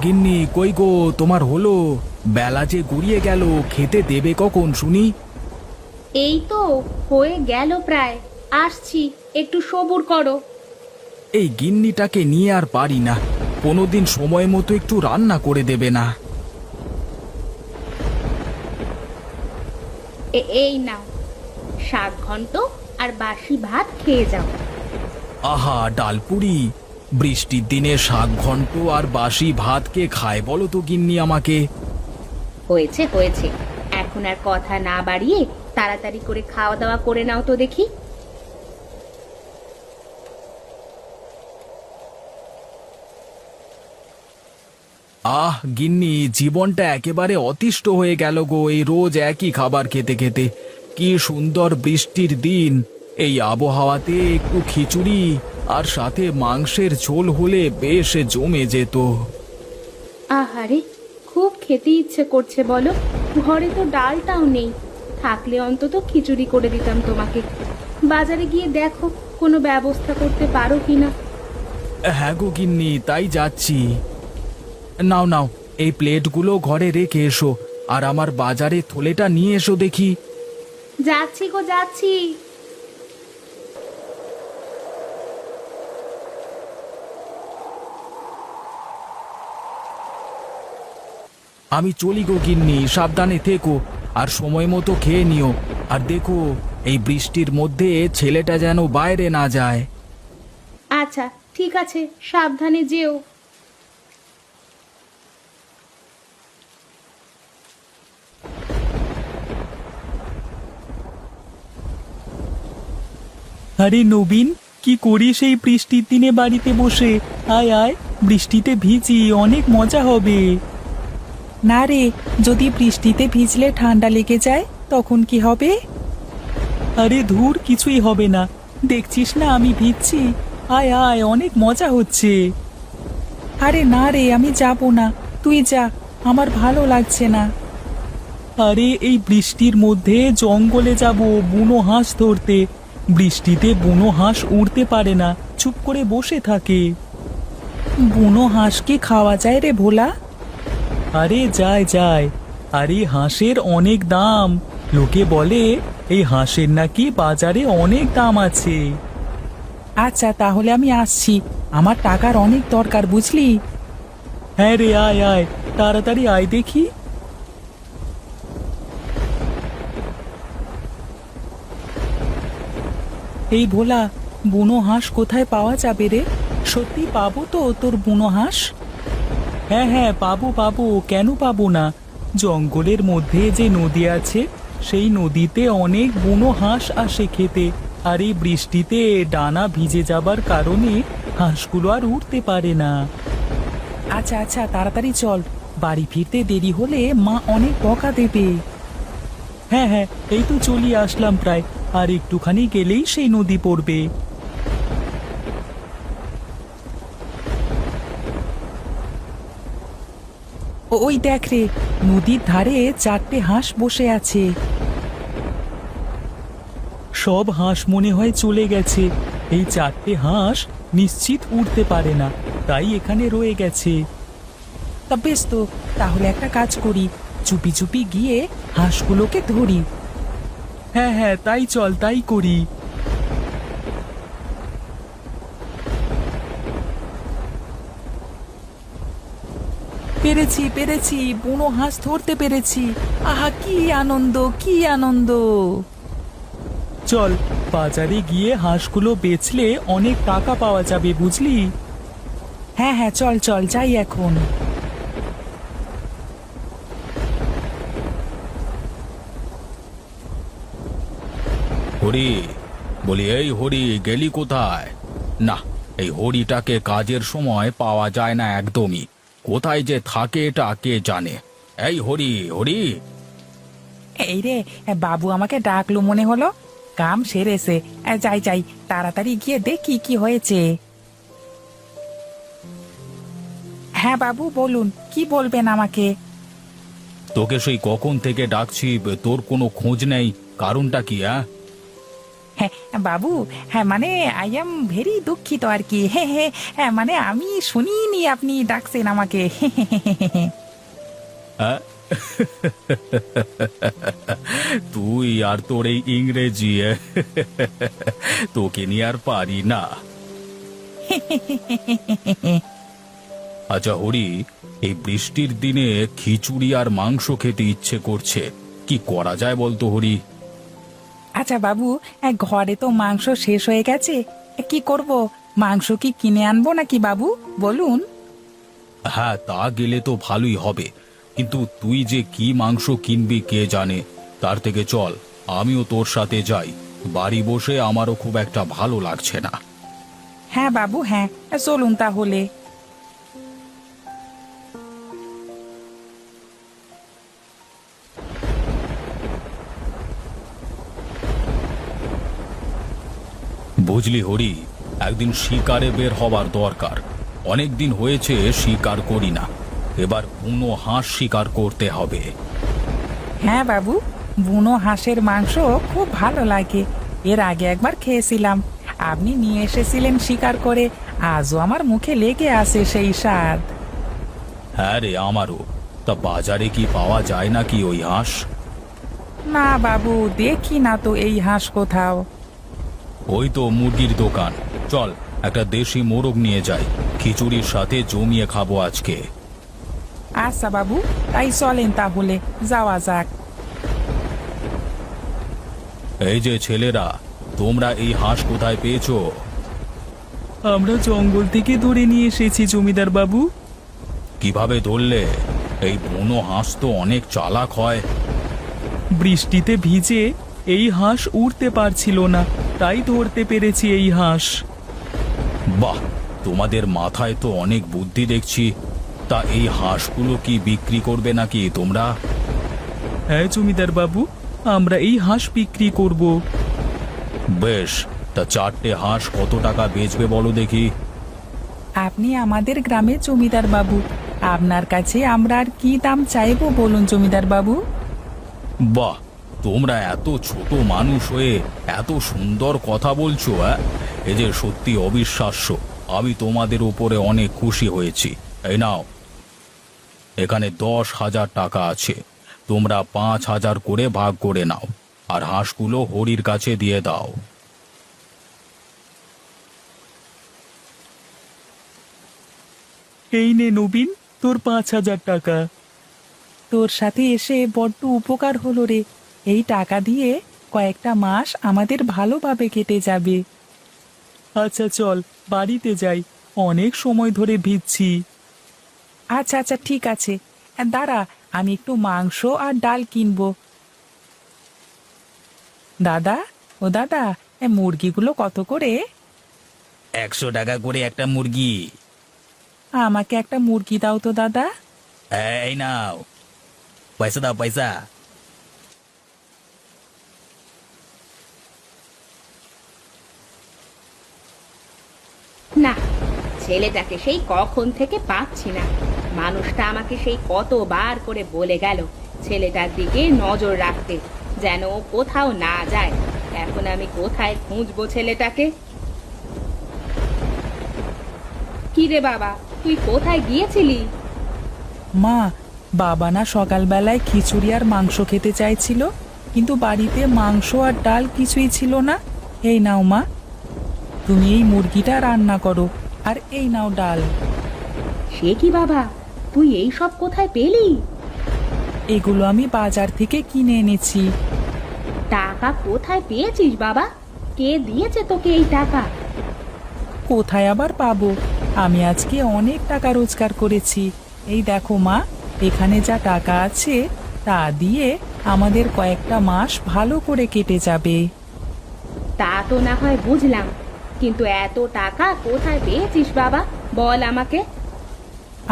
গিন্নি কই গো, তোমার হলো? বেলা যে গড়িয়ে গেল, খেতে দেবে কখন শুনি? এই তো হয়ে গেল প্রায়। আসছি, একটু সবুর করো। এই গিন্নিটাকে নিয়ে আর পারি না। কোনোদিন সময় মতো একটু রান্না করে দেবে না। এই নাও, শাক ঘন্ট আর বাসি ভাত খেয়ে যাও। আহা, ডালপুরি! বৃষ্টির দিনে শাক ঘন্ট আর বাসি ভাত কে খায় বলো তো গিন্নি আমাকে? হয়েছে হয়েছে, এখন আর কথা না বাড়িয়ে তাড়াতাড়ি করে খাওয়া দাওয়া করে নাও তো দেখি। আহ গিন্নি, জীবনটা একেবারে অতিষ্ঠ হয়ে গেল গো, এই রোজ একই খাবার খেতে খেতে। কি সুন্দর বৃষ্টির দিন, এই আবহাওয়াতে একটু খিচুড়ি আর সাথে মাংসের ঝোল হলে বেশ জমে যেত। আহারে, খুব খেতে ইচ্ছে করছে বলো। ঘরে তো ডালটাও নেই, থাকলে অন্তত খিচুড়ি করে দিতাম তোমাকে। বাজারে গিয়ে দেখো কোনো ব্যবস্থা করতে পারো কিনা। হ্যাঁ গো গিন্নি, তাই যাচ্ছি। নাও নাও, এই প্লেটগুলো ঘরে রেখে এসো, আর আমার বাজারে থলেটা নিয়ে এসো দেখি। যাচ্ছি গো যাচ্ছি। আমি চলি গো গিন্নি, সাবধানে থেকো, আর সময় মতো খেয়ে নিও। আর দেখো, এই বৃষ্টির মধ্যে ছেলেটা যেন বাইরে না যায়। আচ্ছা ঠিক আছে, সাবধানে যেও। আরে নবীন, কি করিস এই বৃষ্টির দিনে বাড়িতে বসে? আয় আয়, বৃষ্টিতে ভিজি, অনেক মজা হবে। না রে, যদি বৃষ্টিতে ভিজলে ঠান্ডা লেগে যায় তখন কি হবে? আরে ধুর, কিছুই হবে না। দেখছিস না আমি ভিজছি। আয় আয়, অনেক মজা হচ্ছে। আরে না রে, আমি যাব না, তুই যা, আমার ভালো লাগছে না। আরে এই বৃষ্টির মধ্যে জঙ্গলে যাব বুনো হাঁস ধরতে। বৃষ্টিতে বুনো হাঁস উড়তে পারে না, চুপ করে বসে থাকে। বুনো হাঁসকে খাওয়া যায় রে ভোলা? আরে যায় যায়। আরে হাঁসের অনেক দাম, লোকে বলে এই হাঁসের নাকি বাজারে অনেক দাম আছে। আচ্ছা তাহলে আমি আসছি, আমার টাকার অনেক দরকার বুঝলি। হ্যাঁ রে, আয় আয়, তাড়াতাড়ি আয় দেখি। এই ভোলা, বুনো হাঁস কোথায় পাওয়া যাবে রে? সত্যি পাবো তো তোর বুনো হাঁস? হ্যাঁ হ্যাঁ, পাবো পাবো, কেন পাবো না। জঙ্গলের মধ্যে যে নদী আছে, সেই নদীতে অনেক বুনো হাঁস আসে খেতে। আর এই বৃষ্টিতে ডানা ভিজে যাবার কারণে হাঁসগুলো আর উঠতে পারে না। আচ্ছা আচ্ছা, তাড়াতাড়ি চল, বাড়ি ফিরতে দেরি হলে মা অনেক বকা দেবে। হ্যাঁ হ্যাঁ, এই তো চলিয়ে আসলাম প্রায়, আর একটুখানি গেলেই সেই নদী পড়বে। ওই দেখ রে, নদীর ধারে চারটে হাঁস বসে আছে। সব হাঁস মনে হয় চলে গেছে। এই চারটে হাঁস নিশ্চিত উড়তে পারে না, তাই এখানে রয়ে গেছে। তা বেশ তো, তাহলে একটা কাজ করি, চুপি চুপি গিয়ে হাঁসগুলোকে ধরি। হ্যাঁ হ্যাঁ, তাই চল, তাই করি। পেরেছি পেরেছি, বুনো হাঁস ধরতে পেরেছি। আহা কি আনন্দ, কি আনন্দ! চল, বাজারে গিয়ে হাঁসগুলো বেচলে অনেক টাকা পাওয়া যাবে বুঝলি। হ্যাঁ হ্যাঁ, চল চল, যাই এখন। হরি, বলি এই হরি, গেলি কোথায়? না, এই হরিটাকে কাজের সময় পাওয়া যায় না একদমই। কোথায় যে থাকে এটা কে জানে। এই হরি, হরি! এই রে, বাবু আমাকে ডাকলো মনে হলো, কাম সেরেছে। যাই যাই, তাড়াতাড়ি গিয়ে দেখি কি হয়েছে। হ্যাঁ বাবু, বলুন, কি বলবেন আমাকে? তোকে সেই কখন থেকে ডাকছি, তোর কোনো খোঁজ নেই, কারণটা কি? হ্যাঁ, বাবু, হ্যাঁ মানে আই এম ভেরি দুঃখিত আর কি। হ্যাঁ হ্যাঁ হ্যাঁ, মানে আমি শুনিনি আপনি ডাকছেন আমাকে। হ্যাঁ? তুই আর তোর এই ইংরেজি তোকে নিয়ে আর পারি না। আচ্ছা হরি, এই বৃষ্টির দিনে খিচুড়ি আর মাংস খেতে ইচ্ছে করছে, কি করা যায় বলতো হরি? আচ্ছা বাবু, ঘরে তো মাংস শেষ হয়ে গেছে, কি করব? মাংস কি কিনে আনবো নাকি বাবু, বলুন? হ্যাঁ, তা গেলে তো ভালোই হবে, কিন্তু তুই যে কি মাংস কিনবি কে জানে। তার থেকে চল আমিও তোর সাথে যাই, বাড়ি বসে আমারও খুব একটা ভালো লাগছে না। হ্যাঁ বাবু, হ্যাঁ চলুন তাহলে। বুঝলি হরি, একদিন শিকারে বের হবার দরকার। অনেক দিন হয়েছে শিকার করি না, এবার বুনো হাঁস শিকার করতে হবে। হ্যাঁ বাবু, বুনো হাঁসের মাংস খুব ভালো লাগে। এর আগে একবার খেয়েছিলাম, আপনি নিয়ে এসেছিলেন শিকার করে, আজও আমার মুখে লেগে আছে সেই স্বাদ। হ্যাঁ রে, আমারও। তা বাজারে কি পাওয়া যায় নাকি ওই হাঁস? না বাবু, দেখি না তো এই হাঁস কোথাও। ওই তো মুরগির দোকান, চল একটা দেশি মোরগ নিয়ে যাই, খিচুড়ির সাথে জমিয়ে খাবো আজকে। আচ্ছা বাবু, তাই চলেন তাহলে, যাওয়া যাক। এই যে ছেলেরা, তোমরা এই হাঁস কোথায় পেয়েছো? আমরা জঙ্গল থেকে ধরে নিয়ে এসেছি জমিদার বাবু। কিভাবে ধরলে? এই বুনো হাঁস তো অনেক চালাক হয়। বৃষ্টিতে ভিজে এই হাঁস উড়তে পারছিল না, তাই ধরতে পেরেছি এই হাঁস। বাহ, তোমাদের মাথায় তো অনেক বুদ্ধি দেখছি। তা এই হাঁসগুলো কি বিক্রি করবে নাকি তোমরা? হ্যাঁ জমিদার বাবু, আমরা এই হাঁস বিক্রি করব। বেশ, তা 4টে হাঁস কত টাকা বেচবে বলো দেখি। আপনি আমাদের গ্রামের জমিদার বাবু, আপনার কাছে আমরা আর কি দাম চাইবো বলুন জমিদার বাবু? বাহ, তোমরা এত ছোট মানুষ হয়ে এত সুন্দর কথা বলছো। এ যে সত্যি অবিশ্বাস্য। আমি তোমাদের উপরে অনেক খুশি হয়েছি। এই নাও, এখানে 10,000 টাকা আছে, তোমরা 5,000 করে ভাগ করে নাও, আর হাঁসগুলো হরির কাছে দিয়ে দাও। এই নে নবীন, তোর 5,000 টাকা। তোর সাথে এসে বড্ড উপকার হলো রে, এই টাকা দিয়ে কয়েকটা মাস আমাদের ভালোভাবে কেটে যাবে। আচ্ছা চল বাড়িতে যাই, অনেক সময় ধরে ভিজছি। আচ্ছা আচ্ছা ঠিক আছে, দাঁড়া, আমি একটু মাংস আর ডাল কিনবো। দাদা, ও দাদা, মুরগিগুলো কত করে? 100 টাকা করে একটা মুরগি। আমাকে একটা মুরগি দাও তো দাদা। এই নাও, পয়সা দাও, পয়সা। না, ছেলেটাকে সেই কখন থেকে পাচ্ছি না। মানুষটা আমাকে সেই কতবার করে বলে গেল ছেলেটার দিকে নজর রাখতে, যেন ও কোথাও না যায়। এখন আমি কোথায় খুঁজবো ছেলেটাকে? কি রে বাবা, তুই কোথায় গিয়েছিলি? মা, বাবা না সকালবেলায় খিচুড়ি আর মাংস খেতে চাইছিল, কিন্তু বাড়িতে মাংস আর ডাল কিছুই ছিল না। এই নাও মা, তুমি এই মুরগিটা রান্না করো, আর এই নাও ডাল। সে কি বাবা, তুই এই সব কোথায় পেলি? এগুলো আমি বাজার থেকে কিনে এনেছি। টাকা কোথায় পেয়েছিস বাবা? কে দিয়েছে তোকে এই টাকা? কোথায় আবার পাবো, আমি আজকে অনেক টাকা রোজগার করেছি। এই দেখো মা, এখানে যা টাকা আছে তা দিয়ে আমাদের কয়েকটা মাস ভালো করে কেটে যাবে। তা তো না হয় বুঝলাম, কিন্তু এত টাকা কোথায় পেয়েছিস বাবা, বল আমাকে।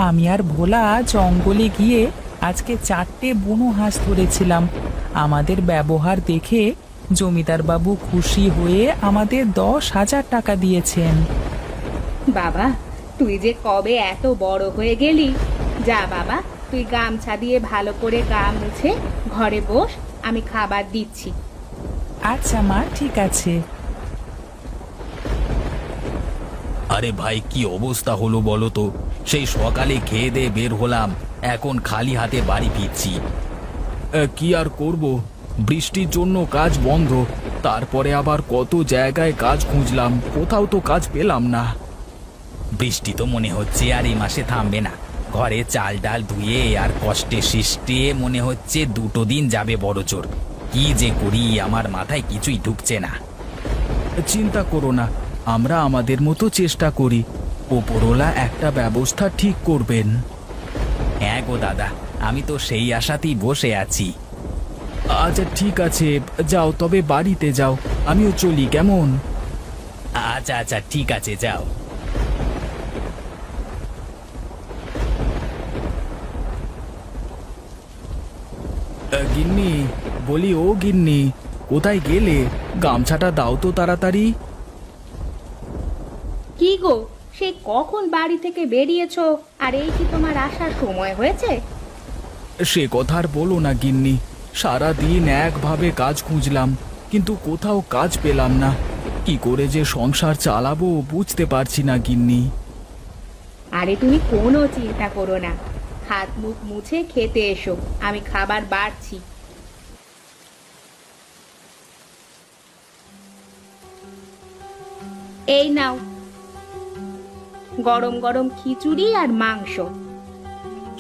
আমি আর ভোলা জঙ্গলে গিয়ে আজকে 4টে বুনো হাঁস ধরেছিলাম। আমাদের ব্যবহার দেখে জমিদার বাবু খুশি হয়ে আমাদের 10,000 টাকা দিয়েছেন। বাবা, তুই যে কবে এত বড় হয়ে গেলি। যা বাবা, তুই গামছা দিয়ে ভালো করে গা মুছে ঘরে বস, আমি খাবার দিচ্ছি। আচ্ছা মা, ঠিক আছে। আরে ভাই, কি অবস্থা হলো বলো তো? সেই সকালে খেয়ে দিয়ে বের হলাম, এখন খালি হাতে বাড়ি ফিরছি। কি আর করব, বৃষ্টির জন্য কাজ বন্ধ। তারপরে আবার কত জায়গায় কাজ খুঁজলাম, কোথাও তো কাজ পেলাম না। বৃষ্টি তো মনে হচ্ছে আর এই মাসে থামবে না। ঘরে চাল ডাল ধুয়ে আর কষ্টে সৃষ্টে মনে হচ্ছে 2 দিন যাবে বড়জোর। কি যে করি, আমার মাথায় কিছুই ঢুকছে না। চিন্তা করো না, আমরা আমাদের মতো চেষ্টা করি, ওপরওয়ালা একটা ব্যবস্থা ঠিক করবেন। হ্যাঁ গো দাদা, আমি তো সেই আশাতেই বসে আছি। আচ্ছা ঠিক আছে, যাও তবে বাড়িতে যাও, আমিও চলি কেমন? আচ্ছা আচ্ছা ঠিক আছে, যাও। গিন্নি, বলি ও গিন্নি, কোথায় গেলে? গামছাটা দাও তো তাড়াতাড়ি। কি গো, সেই কখন বাড়ি থেকে বেরিয়েছো, আর এই কি তোমার আসার সময় হয়েছে? সে কথা আর বলো না গিন্নি, সারা দিন একভাবে কাজ খুঁজলাম, কিন্তু কোথাও কাজ পেলাম না। কি করে যে সংসার চালাবো বুঝতে পারছি না গিন্নি। আরে তুমি কোনো চিন্তা করো না, হাত মুখ মুছে খেতে এসো, আমি খাবার বাড়ছি। এই নাও, গরম গরম খিচুড়ি আর মাংস।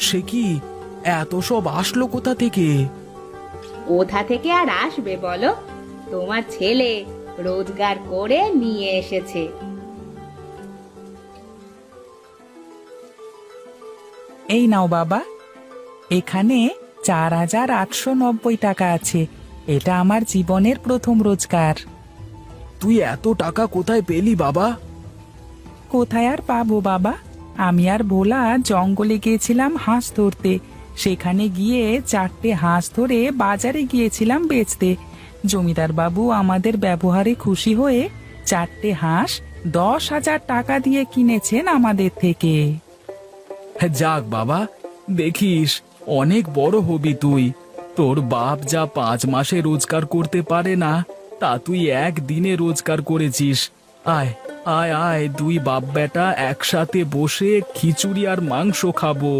সে কি, এত সব আসলো কোথা থেকে? কোথা থেকে আর আসবে বলো, তোমার ছেলে রোজগার করে নিয়ে এসেছে। এই নাও বাবা, এখানে 4,890 টাকা আছে। এটা আমার জীবনের প্রথম রোজগার। তুই এত টাকা কোথায় পেলি বাবা? কোথায় আর পাবো বাবা, আমি আর ভোলা জঙ্গলে গিয়েছিলাম হাঁস ধরতে। সেখানে গিয়ে 4টে হাঁস ধরে বাজারে গিয়েছিলাম বেচতে। জমিদার বাবু আমাদের ব্যবহারে খুশি হয়ে 4টে হাঁস 10,000 টাকা দিয়ে কিনেছেন আমাদের থেকে। যাক বাবা, দেখিস অনেক বড় হবি তুই। তোর বাপ যা 5 মাসে রোজগার করতে পারে না, তা তুই একদিনে রোজগার করেছিস। আয় আয় আয়, 2 বাপ বেটা একসাথে বসে খিচুড়ি আর মাংস খাবো।